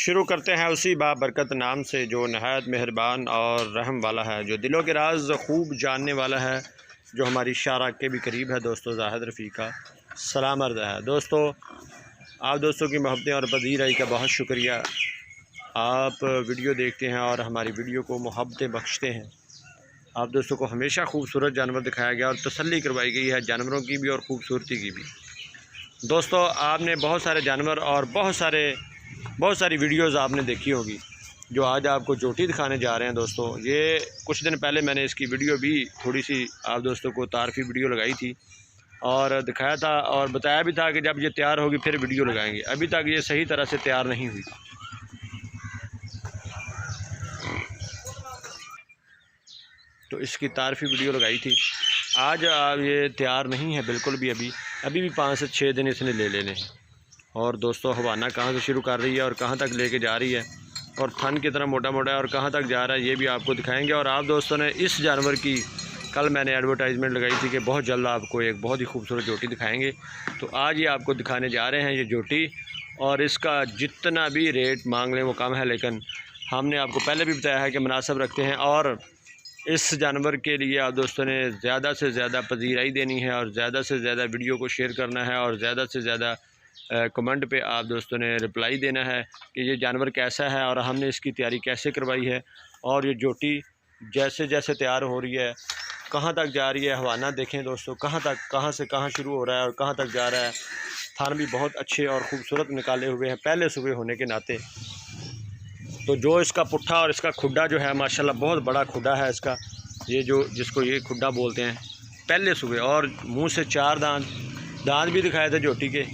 शुरू करते हैं उसी बाबरकत नाम से जो नहायत मेहरबान और रहम वाला है, जो दिलों के राज खूब जानने वाला है, जो हमारी शारा के भी करीब है। दोस्तों जाहिद रफ़ी का सलाम अर्ज़ है। दोस्तों आप दोस्तों की मोहब्बतें और पजीराई का बहुत शुक्रिया। आप वीडियो देखते हैं और हमारी वीडियो को मोहब्बतें बख्शते हैं। आप दोस्तों को हमेशा खूबसूरत जानवर दिखाया गया और तसल्ली करवाई गई है जानवरों की भी और ख़ूबसूरती की भी। दोस्तों आपने बहुत सारे जानवर और बहुत सारी वीडियोस आपने देखी होगी। जो आज आपको चोटी दिखाने जा रहे हैं दोस्तों, ये कुछ दिन पहले मैंने इसकी वीडियो भी थोड़ी सी आप दोस्तों को तारफ़ी वीडियो लगाई थी और दिखाया था और बताया भी था कि जब ये तैयार होगी फिर वीडियो लगाएंगे। अभी तक ये सही तरह से तैयार नहीं हुई। तो इसकी तारफ़ी वीडियो लगाई थी। आज ये तैयार नहीं है बिल्कुल भी। अभी भी 5 से 6 दिन इसने ले लेने हैं। और दोस्तों हवाना कहाँ से शुरू कर रही है और कहाँ तक लेके जा रही है और थन कितना मोटा मोटा है और कहाँ तक जा रहा है, ये भी आपको दिखाएंगे। और आप दोस्तों ने इस जानवर की कल मैंने एडवर्टाइजमेंट लगाई थी कि बहुत जल्द आपको एक बहुत ही खूबसूरत जोटी दिखाएंगे। तो आज ये आपको दिखाने जा रहे हैं ये जोटी। और इसका जितना भी रेट मांग लें वो कम है, लेकिन हमने आपको पहले भी बताया है कि मुनासिब रखते हैं। और इस जानवर के लिए आप दोस्तों ने ज़्यादा से ज़्यादा पजीराई देनी है और ज़्यादा से ज़्यादा वीडियो को शेयर करना है और ज़्यादा से ज़्यादा कमेंट पे आप दोस्तों ने रिप्लाई देना है कि ये जानवर कैसा है और हमने इसकी तैयारी कैसे करवाई है। और ये जोटी जैसे जैसे तैयार हो रही है, कहाँ तक जा रही है, हवाना देखें दोस्तों, कहाँ से कहाँ शुरू हो रहा है और कहाँ तक जा रहा है। थान भी बहुत अच्छे और ख़ूबसूरत निकाले हुए हैं पहले सुबह होने के नाते। तो जो इसका पुट्ठा और इसका खुड्डा जो है माशाल्लाह बहुत बड़ा खुड्डा है इसका, ये जो जिसको ये खुड्डा बोलते हैं पहले सुबह। और मुंह से 4 दांत भी दिखाए थे जोटी के।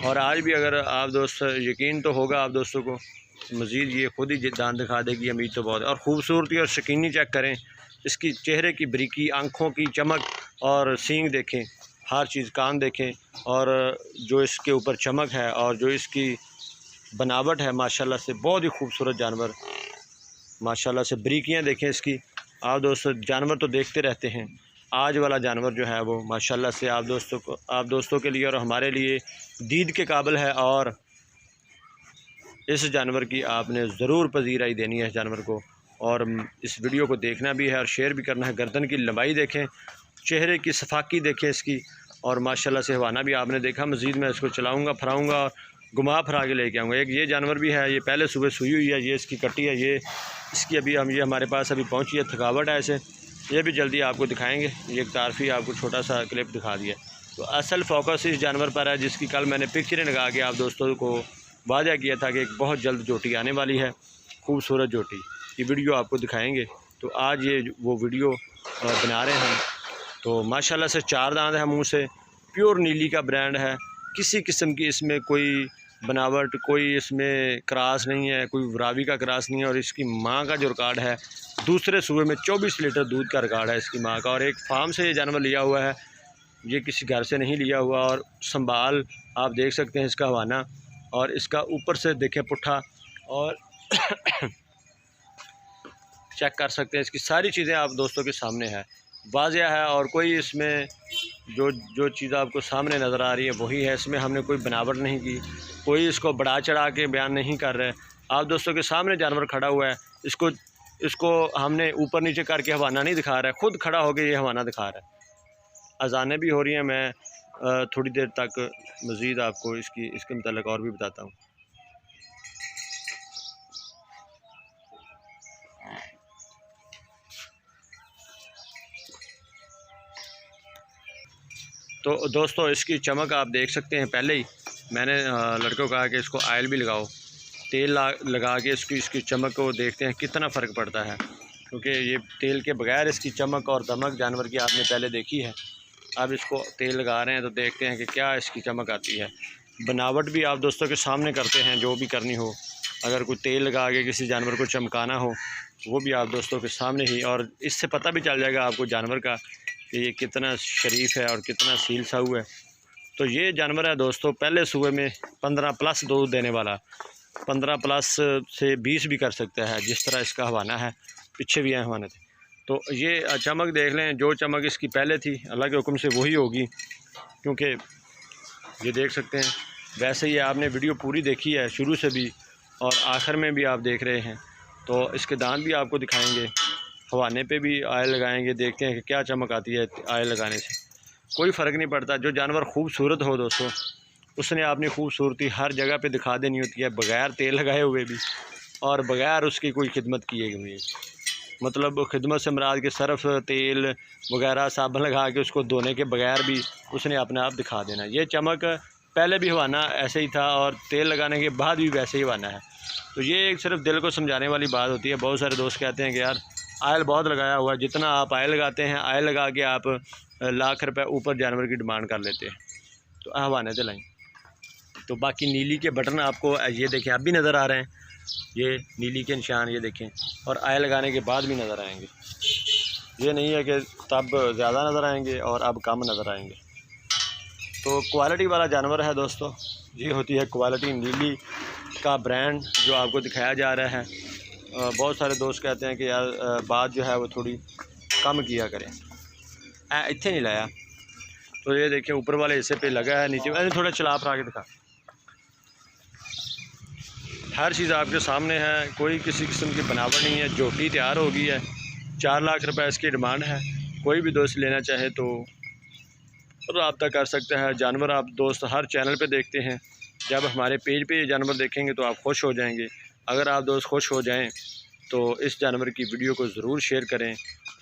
और आज भी अगर आप दोस्त यकीन तो होगा आप दोस्तों को, मज़ीद ये खुद ही दांत दिखा देगी, उम्मीद तो बहुत है। और ख़ूबसूरती और शकीनी चेक करें, इसकी चेहरे की बरीकी, आँखों की चमक और सींग देखें, हर चीज़, कान देखें और जो इसके ऊपर चमक है और जो इसकी बनावट है माशाल्लाह से बहुत ही खूबसूरत जानवर। माशाल्लाह से बरीकियाँ देखें इसकी। आप दोस्तों जानवर तो देखते रहते हैं, आज वाला जानवर जो है वो माशाल्लाह से आप दोस्तों के लिए और हमारे लिए दीद के काबिल है। और इस जानवर की आपने ज़रूर पजीराई देनी है इस जानवर को, और इस वीडियो को देखना भी है और शेयर भी करना है। गर्दन की लंबाई देखें, चेहरे की सफाकी देखें इसकी, और माशाल्लाह से हवाना भी आपने देखा। मज़ीद मैं इसको चलाऊँगा, फराऊँगा, घुमा फिरा के लेके आऊँगा। एक ये जानवर भी है, ये पहले सुबह सुई हुई है, ये इसकी कट्टी है, ये इसकी अभी ये हमारे पास अभी पहुँची है, थकावट है इसे, ये भी जल्दी आपको दिखाएंगे। ये एक तारफ़ी आपको छोटा सा क्लिप दिखा दिया। तो असल फोकस इस जानवर पर है जिसकी कल मैंने पिक्चरें लगा के आप दोस्तों को वादा किया था कि एक बहुत जल्द जोटी आने वाली है, खूबसूरत जोटी। ये वीडियो आपको दिखाएंगे। तो आज ये वो वीडियो बना रहे हैं। तो माशाल्लाह से 4 दांत है मुँह से, प्योर नीली का ब्रांड है, किसी किस्म की इसमें कोई बनावट, कोई इसमें क्रास नहीं है, कोई वरावी का क्रास नहीं है। और इसकी माँ का जो रिकॉर्ड है, दूसरे सूबे में 24 लीटर दूध का रिकॉर्ड है इसकी माँ का। और एक फार्म से ये जानवर लिया हुआ है, ये किसी घर से नहीं लिया हुआ। और संभाल आप देख सकते हैं इसका हवाना, और इसका ऊपर से देखें पुट्ठा, और चेक कर सकते हैं इसकी सारी चीज़ें आप दोस्तों के सामने है, वाज़िया है। और कोई इसमें जो चीज़ आपको सामने नज़र आ रही है वही है, इसमें हमने कोई बनावट नहीं की, कोई इसको बढ़ा चढ़ा के बयान नहीं कर रहे। आप दोस्तों के सामने जानवर खड़ा हुआ है, इसको हमने ऊपर नीचे करके हवाना नहीं दिखा रहा है, खुद खड़ा होकर ये हवाना दिखा रहा है। अजानें भी हो रही हैं, मैं थोड़ी देर तक मज़ीद आपको इसके मतलब और भी बताता हूँ। तो दोस्तों इसकी चमक आप देख सकते हैं। पहले ही मैंने लड़कों को कहा कि इसको ऑयल भी लगाओ, तेल लगा के इसकी चमक को देखते हैं कितना फ़र्क पड़ता है, क्योंकि ये तेल के बगैर इसकी चमक और दमक जानवर की आपने पहले देखी है। अब इसको तेल लगा रहे हैं तो देखते हैं कि क्या इसकी चमक आती है। बनावट भी आप दोस्तों के सामने करते हैं, जो भी करनी हो, अगर कोई तेल लगा के किसी जानवर को चमकाना हो वो भी आप दोस्तों के सामने ही। और इससे पता भी चल जाएगा आपको जानवर का कि ये कितना शरीफ है और कितना सील साहू है। तो ये जानवर है दोस्तों पहले सुबह में 15+ दूध देने वाला, 15+ से 20 भी कर सकता है, जिस तरह इसका हवाना है, पीछे भी है हवाने थे। तो ये चमक देख लें, जो चमक इसकी पहले थी अल्लाह के हुक्म से वही होगी, क्योंकि ये देख सकते हैं। वैसे ही आपने वीडियो पूरी देखी है शुरू से भी, और आखिर में भी आप देख रहे हैं तो इसके दांत भी आपको दिखाएंगे। हवाने पे भी आयल लगाएंगे, देखते हैं कि क्या चमक आती है आयल लगाने से। कोई फ़र्क नहीं पड़ता, जो जानवर खूबसूरत हो दोस्तों उसने अपनी खूबसूरती हर जगह पे दिखा देनी होती है, बग़ैर तेल लगाए हुए भी और बग़ैर उसकी कोई खिदमत किए हुए। मतलब खिदमत से मुराद के सर्फ़ तेल वगैरह साबुन लगा के उसको धोने के बगैर भी उसने अपने आप दिखा देना। ये चमक पहले भी हवाना ऐसे ही था और तेल लगाने के बाद भी वैसे ही हवाना है। तो ये एक सिर्फ दिल को समझाने वाली बात होती है। बहुत सारे दोस्त कहते हैं कि यार आयल बहुत लगाया हुआ है, जितना आप आयल लगाते हैं आयल लगा के आप लाख रुपए ऊपर जानवर की डिमांड कर लेते हैं। तो हवाने से लाएँ। तो बाकी नीली के बटन आपको ये देखें अब भी नज़र आ रहे हैं, ये नीली के निशान ये देखें, और आयल लगाने के बाद भी नज़र आएंगे। ये नहीं है कि तब ज़्यादा नज़र आएंगे और अब कम नज़र आएंगे। तो क्वालिटी वाला जानवर है दोस्तों, ये होती है क्वालिटी। नीली का ब्रांड जो आपको दिखाया जा रहा है, बहुत सारे दोस्त कहते हैं कि यार बात जो है वो थोड़ी कम किया करें, इतने नहीं लाया। तो ये देखिए ऊपर वाले हिस्से पे लगा है, नीचे वाले थोड़ा चला फरा के दिखा। हर चीज़ आपके सामने है, कोई किसी किस्म की बनावट नहीं है। जोटी तैयार हो गई है, 4 लाख रुपए इसकी डिमांड है। कोई भी दोस्त लेना चाहे तो रब्ता कर सकते हैं। जानवर आप दोस्त हर चैनल पे देखते हैं, जब हमारे पेज पे ये जानवर देखेंगे तो आप खुश हो जाएंगे। अगर आप दोस्त खुश हो जाएं तो इस जानवर की वीडियो को ज़रूर शेयर करें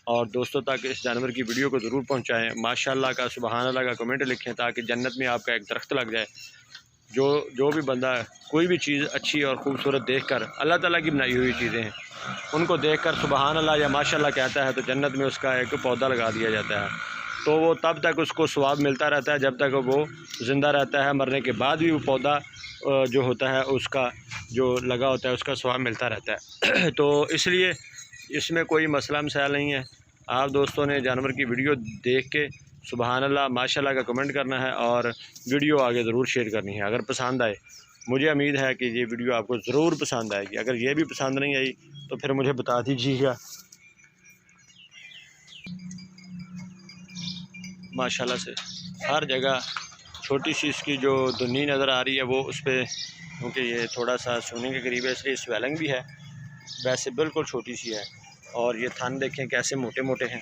और दोस्तों तक इस जानवर की वीडियो को ज़रूर पहुंचाएं। माशाल्लाह का सुबहान अल्लाह का कमेंट लिखें ताकि जन्नत में आपका एक दरख्त लग जाए। जो भी बंदा कोई भी चीज़ अच्छी और ख़ूबसूरत देखकर, अल्लाह ताला की बनाई हुई चीज़ें हैं, उनको देखकर सुबहान अल्लाह या माशाल्लाह कहता है तो जन्नत में उसका एक पौधा लगा दिया जाता है। तो वो तब तक उसको स्वाब मिलता रहता है जब तक वो ज़िंदा रहता है। मरने के बाद भी वो पौधा जो होता है उसका जो लगा होता है उसका स्वाब मिलता रहता है। तो इसलिए इसमें कोई मसला मसाइल नहीं है। आप दोस्तों ने जानवर की वीडियो देख के सुबहान अल्लाह माशाल्लाह का कमेंट करना है और वीडियो आगे ज़रूर शेयर करनी है। अगर पसंद आए, मुझे उम्मीद है कि ये वीडियो आपको ज़रूर पसंद आएगी। अगर ये भी पसंद नहीं आई तो फिर मुझे बता दीजिएगा। माशाल्लाह से हर जगह छोटी सी इसकी जो धुन्नी नज़र आ रही है वो उस पर, क्योंकि ये थोड़ा सा सोने के करीब है इसलिए स्वेलिंग भी है, वैसे बिल्कुल छोटी सी है। और ये थन देखें कैसे मोटे मोटे हैं।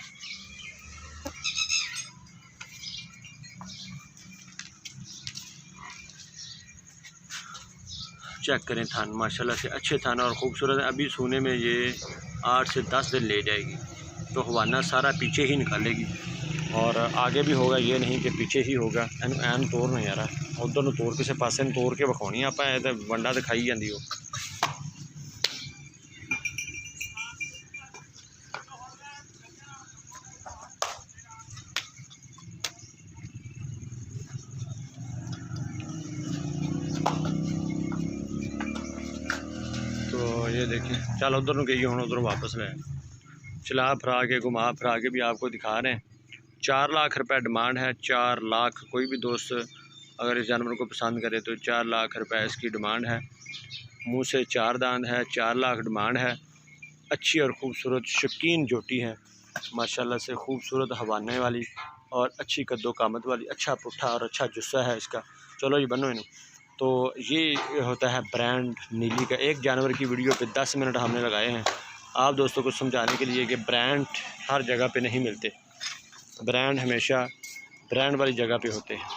चेक करें थान, माशाल्लाह से अच्छे थान और ख़ूबसूरत है। अभी सोने में ये 8 से 10 दिन ले जाएगी तो हवाना सारा पीछे ही निकालेगी और आगे भी होगा, ये नहीं कि पीछे ही होगा। एन तोड़ नहीं आ रहा, उधर तोड़ किसी पासे तोड़ के विखानी आप तो वंडा तो खाई जाती हो। तो ये देखें, चल उधर गई हूँ, उधर वापस ले चला फरा के घुमा फरा के भी आपको दिखा रहे हैं। 4 लाख रुपए डिमांड है, 4 लाख। कोई भी दोस्त अगर इस जानवर को पसंद करे तो 4 लाख रुपए इसकी डिमांड है। मुंह से 4 दांत है, 4 लाख डिमांड है। अच्छी और ख़ूबसूरत शौकीन जोटी है माशाल्लाह से, खूबसूरत हवाने वाली और अच्छी कद्दो कामत वाली, अच्छा पुट्ठा और अच्छा जुस्सा है इसका। चलो ये बनो इन्हें। तो ये होता है ब्रांड नीली का। एक जानवर की वीडियो पे 10 मिनट हमने लगाए हैं आप दोस्तों को समझाने के लिए कि ब्रांड हर जगह पे नहीं मिलते, ब्रांड हमेशा ब्रांड वाली जगह पे होते हैं।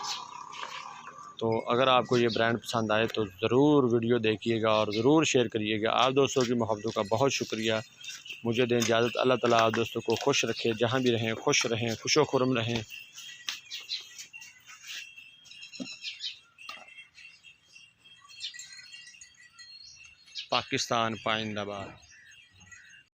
तो अगर आपको ये ब्रांड पसंद आए तो ज़रूर वीडियो देखिएगा और ज़रूर शेयर करिएगा। आप दोस्तों की मोहब्बतों का बहुत शुक्रिया। मुझे दें इजाज़त। अल्लाह ताला आप दोस्तों को खुश रखे, जहाँ भी रहें खुश रहें, खुशो खुरम रहें। पाकिस्तान पाइंदाबाद।